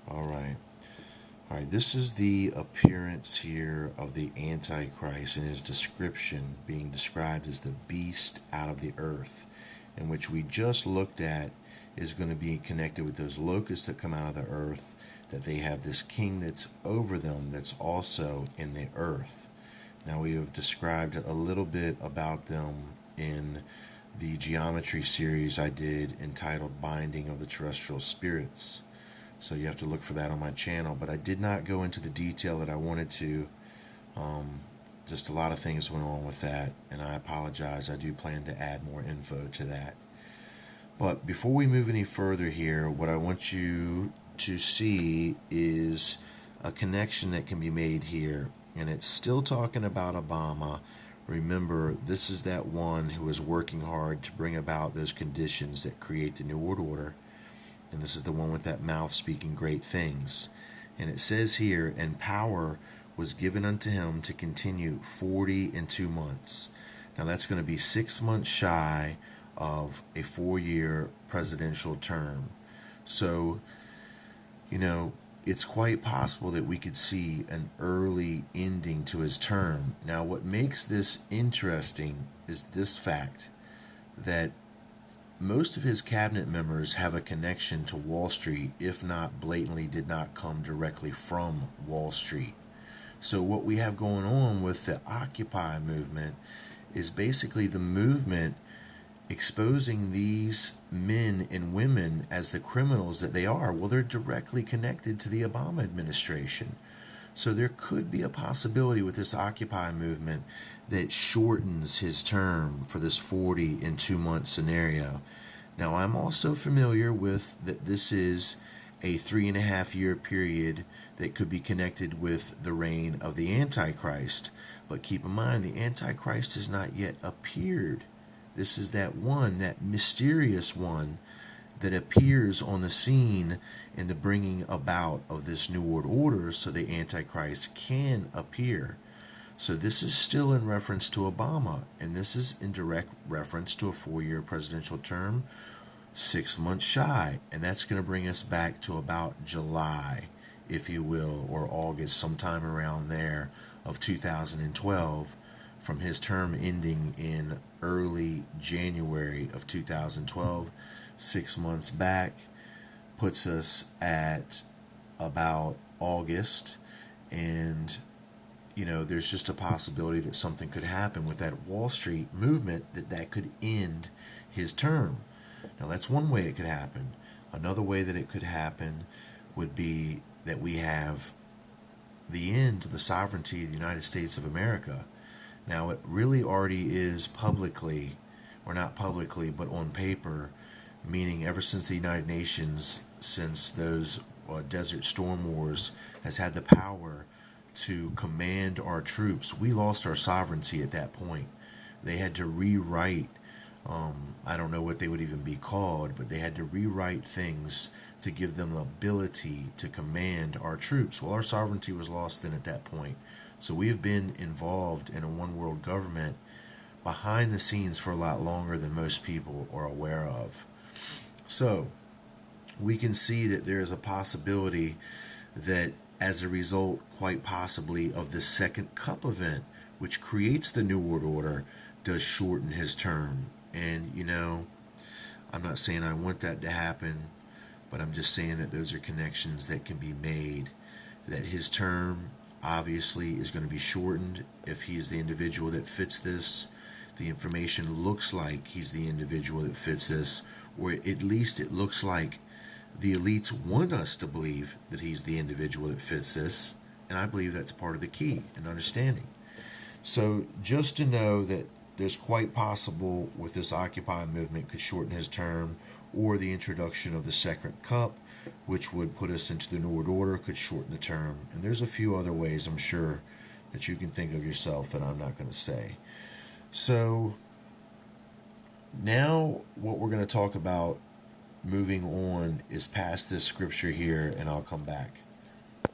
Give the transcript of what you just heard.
All right. All right. This is the appearance here of the Antichrist and his description being described as the beast out of the earth, in which we just looked at is going to be connected with those locusts that come out of the earth, that they have this king that's over them that's also in the earth. Now, we have described a little bit about them in the geometry series I did entitled Binding of the Terrestrial Spirits. So you have to look for that on my channel. But I did not go into the detail that I wanted to. Just a lot of things went on with that, and I apologize. I do plan to add more info to that. But before we move any further here, what I want you to see is a connection that can be made here. And it's still talking about Obama. Remember, this is that one who is working hard to bring about those conditions that create the New World Order. And this is the one with that mouth speaking great things. And it says here, and power was given unto him to continue 42 months. Now that's going to be 6 months shy of a 4-year presidential term. So, it's quite possible that we could see an early ending to his term. Now, what makes this interesting is this fact that most of his cabinet members have a connection to Wall Street, if not blatantly did not come directly from Wall Street. So what we have going on with the Occupy movement is basically the movement exposing these men and women as the criminals that they are. Well, they're directly connected to the Obama administration. So there could be a possibility with this Occupy movement that shortens his term for this 42 month scenario. Now, I'm also familiar with that this is a 3.5 year period that could be connected with the reign of the Antichrist. But keep in mind, the Antichrist has not yet appeared. This is that one, that mysterious one that appears on the scene in the bringing about of this New World Order so the Antichrist can appear. So this is still in reference to Obama, and this is in direct reference to a 4-year presidential term, 6 months shy, and that's going to bring us back to about July, if you will, or August, sometime around there of 2012, from his term ending in early January of 2012. 6 months back puts us at about August, and there's just a possibility that something could happen with that Wall Street movement that could end his term. Now, that's one way it could happen. Another way that it could happen would be that we have the end of the sovereignty of the United States of America. Now, it really already is publicly, or not publicly, but on paper, meaning ever since the United Nations, since those Desert Storm Wars, has had the power to command our troops. We lost our sovereignty at that point. They had to rewrite, I don't know what they would even be called, but they had to rewrite things to give them the ability to command our troops. Well, our sovereignty was lost then at that point. So we have been involved in a one world government behind the scenes for a lot longer than most people are aware of. So we can see that there is a possibility that as a result, quite possibly, of this second cup event, which creates the New World Order, does shorten his term. And, I'm not saying I want that to happen, but I'm just saying that those are connections that can be made, that his term obviously is going to be shortened if he is the individual that fits this. The information looks like he's the individual that fits this, or at least it looks like the elites want us to believe that he's the individual that fits this, and I believe that's part of the key in understanding. So just to know that there's quite possible with this Occupy movement could shorten his term, or the introduction of the second cup, which would put us into the New World Order, could shorten the term. And there's a few other ways, I'm sure, that you can think of yourself that I'm not going to say. So now what we're going to talk about moving on is past this scripture here, and I'll come back.